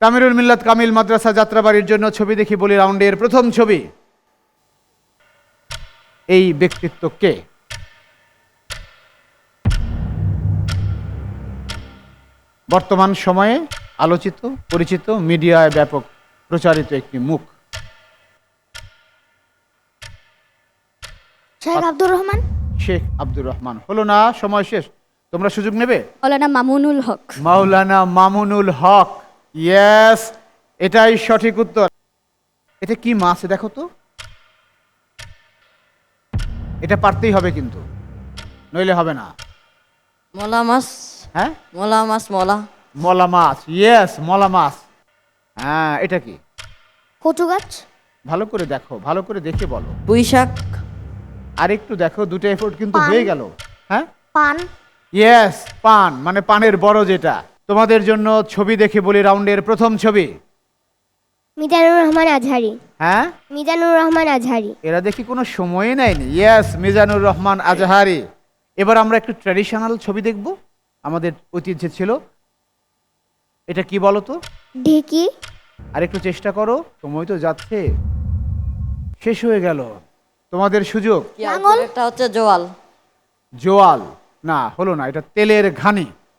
কামিরুল মিল্লাত কামিল মাদ্রাসা যাত্রাবাড়ির জন্য ছবি দেখি বলি রাউন্ডের প্রথম ছবি। এই ব্যক্তিত্ব কে? বর্তমান সময়ে আলোচিত, পরিচিত, মিডিয়ায় ব্যাপক প্রচারিত একটি মুখ। শেখ আব্দুর রহমান। শেখ আব্দুর রহমান। হলো না, সময় শেষ। তোমরা সুযোগ নেবে? মাওলানা মামুনুল হক। মাওলানা মামুনুল হক। ইয়েস, এটাই সঠিক উত্তর। এটা কি মাছ দেখো তো? এটা পারতেই হবে কিন্তু, নইলে হবে না। মলা মাছ। হ্যাঁ, মলা মাছ। মলা মলা মাছ। ইয়েস, মলা মাছ। হ্যাঁ, এটা কি? কচু গাছ। ভালো করে দেখো, ভালো করে দেখে বলো। পুঁই শাক। আর একটু দেখো, দুটো এফোর্ট কিন্তু পান। হয়ে গেল। হ্যাঁ, পান। ইয়েস, পান, মানে পানের বড় যেটা। তোমাদের জন্য ছবি দেখে বলি রাউন্ডের প্রথম ছবি। মিজানুর রহমান আজহারি। হ্যাঁ, মিজানুর রহমান আজহারি। এরা দেখি কোনো সময়ই নেয়নি। ইয়েস, মিজানুর রহমান আজহারি। এবার আমরা একটু ট্র্যাডিশনাল ছবি দেখব, আমাদের ঐতিহ্যে ছিল। এটা কি বলো তো? ঢেকি। আর একটু চেষ্টা করো, সময় তো যাচ্ছে, শেষ হয়ে গেল। তোমাদের সুযোগ। কি আর একটা হচ্ছে জোয়াল। জোয়াল না, হলো না। এটা তেলের ঘানি।